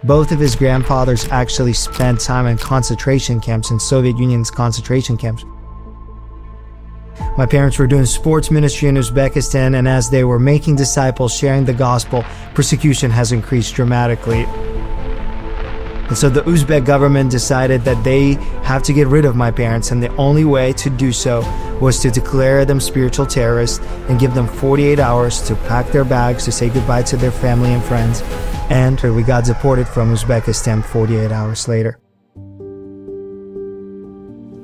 Both of his grandfathers actually spent time in concentration camps, in Soviet Union's concentration camps. My parents were doing sports ministry in Uzbekistan, and as they were making disciples, sharing the gospel, persecution has increased dramatically. And so the Uzbek government decided that they have to get rid of my parents, and the only way to do so was to declare them spiritual terrorists and give them 48 hours to pack their bags, to say goodbye to their family and friends. And we got deported from Uzbekistan 48 hours later.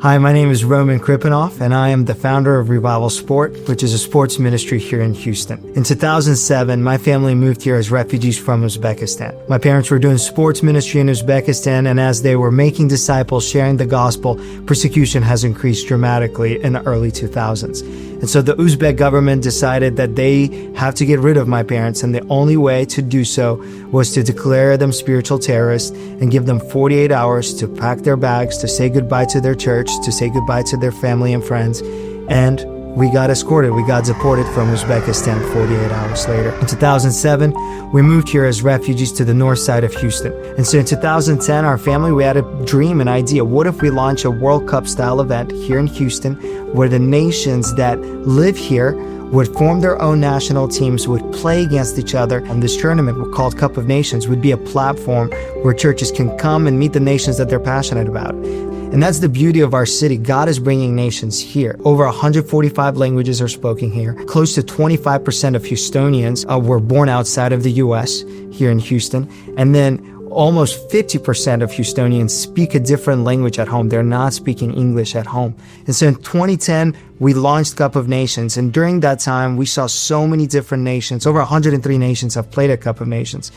Hi, my name is Roman Kripanov, and I am the founder of Revival Sport, which is a sports ministry here in Houston. In 2007, my family moved here as refugees from Uzbekistan. My parents were doing sports ministry in Uzbekistan, and as they were making disciples, sharing the gospel, persecution has increased dramatically in the early 2000s. And so the Uzbek government decided that they have to get rid of my parents, and the only way to do so was to declare them spiritual terrorists and give them 48 hours to pack their bags, to say goodbye to their church, to say goodbye to their family and friends. And we got escorted, we got deported from Uzbekistan 48 hours later. In 2007, we moved here as refugees to the north side of Houston. And so in 2010, our family, we had a dream, an idea. What if we launch a World Cup style event here in Houston where the nations that live here would form their own national teams, would play against each other, and this tournament called Cup of Nations would be a platform where churches can come and meet the nations that they're passionate about. And that's the beauty of our city. God is bringing nations here. Over 145 languages are spoken here. Close to 25% of Houstonians were born outside of the U.S. here in Houston. And then almost 50% of Houstonians speak a different language at home. They're not speaking English at home. And so in 2010, we launched Cup of Nations. And during that time, we saw so many different nations. Over 103 nations have played at Cup of Nations.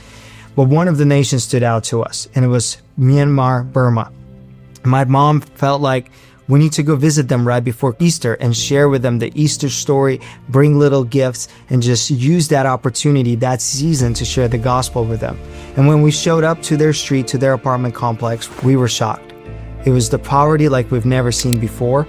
But one of the nations stood out to us, and it was Myanmar, Burma. My mom felt like we need to go visit them right before Easter and share with them the Easter story, bring little gifts, and just use that opportunity, that season, to share the gospel with them. And when we showed up to their street, to their apartment complex, we were shocked. It was the poverty like we've never seen before,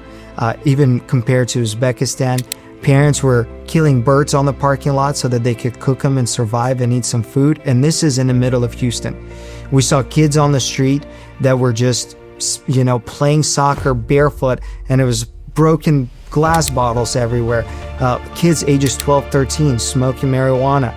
even compared to Uzbekistan. Parents were killing birds on the parking lot so that they could cook them and survive and eat some food. And this is in the middle of Houston. We saw kids on the street that were just playing soccer barefoot, and it was broken glass bottles everywhere. Kids ages 12, 13 smoking marijuana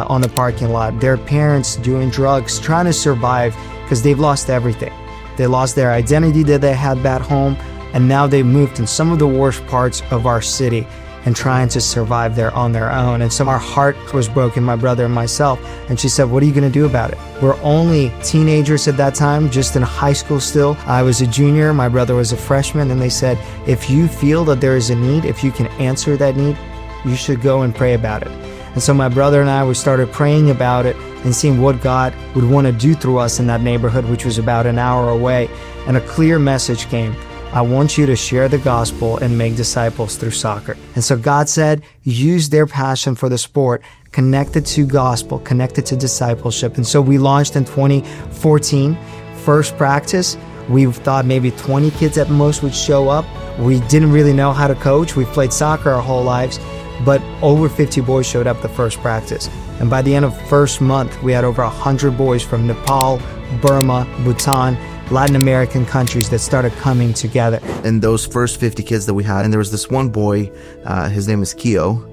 on the parking lot. Their parents doing drugs, trying to survive because they've lost everything. They lost their identity that they had back home, and now they moved in some of the worst parts of our city and trying to survive there on their own. And so our heart was broken, my brother and myself. And she said, what are you going to do about it? We're only teenagers at that time, just in high school still. I was a junior, my brother was a freshman, and they said, if you feel that there is a need, if you can answer that need, you should go and pray about it. And so my brother and I, we started praying about it and seeing what God would want to do through us in that neighborhood, which was about an hour away. And a clear message came. I want you to share the gospel and make disciples through soccer. And so God said, use their passion for the sport, connected to gospel, connected to discipleship. And so we launched in 2014. First practice, we thought maybe 20 kids at most would show up. We didn't really know how to coach. We played soccer our whole lives, but over 50 boys showed up the first practice. And by the end of the first month, we had over 100 boys from Nepal, Burma, Bhutan, Latin American countries that started coming together. And those first 50 kids that we had, and there was this one boy, his name is Keo.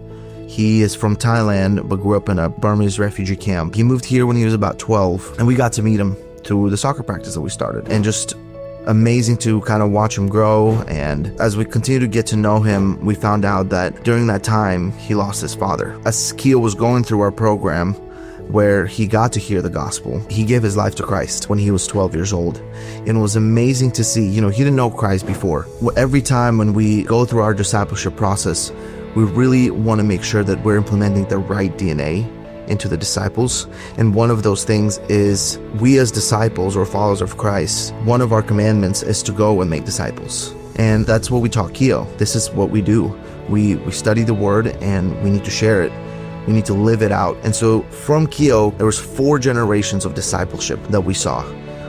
He is from Thailand, but grew up in a Burmese refugee camp. He moved here when he was about 12, and we got to meet him through the soccer practice that we started. And just amazing to kind of watch him grow. And as we continue to get to know him, we found out that during that time, he lost his father. As Keo was going through our program, where he got to hear the gospel, he gave his life to Christ when he was 12 years old. And it was amazing to see, he didn't know Christ before. Every time when we go through our discipleship process, we really want to make sure that we're implementing the right DNA into the disciples. And one of those things is, we as disciples or followers of Christ, one of our commandments is to go and make disciples. And that's what we taught Keo. This is what we do. We study the word, and we need to share it. We need to live it out. And so from Keo, there was 4 generations of discipleship that we saw,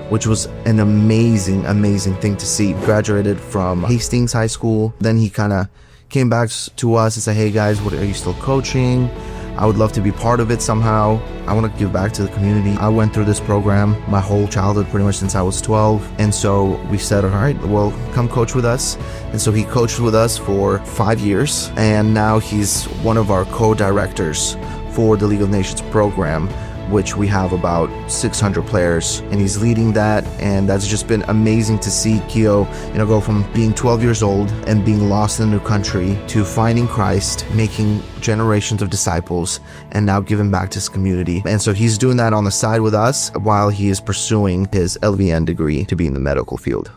which was an amazing, amazing thing to see. Graduated from Hastings High School. Then he kind of came back to us and said, hey guys, are you still coaching? I would love to be part of it somehow. I want to give back to the community. I went through this program my whole childhood, pretty much since I was 12. And so we said, all right, well, come coach with us. And so he coached with us for 5 years. And now he's one of our co-directors for the League of Nations program, which we have about 600 players, and he's leading that. And that's just been amazing to see Keo, go from being 12 years old and being lost in a new country to finding Christ, making generations of disciples, and now giving back to his community. And so he's doing that on the side with us while he is pursuing his LVN degree to be in the medical field.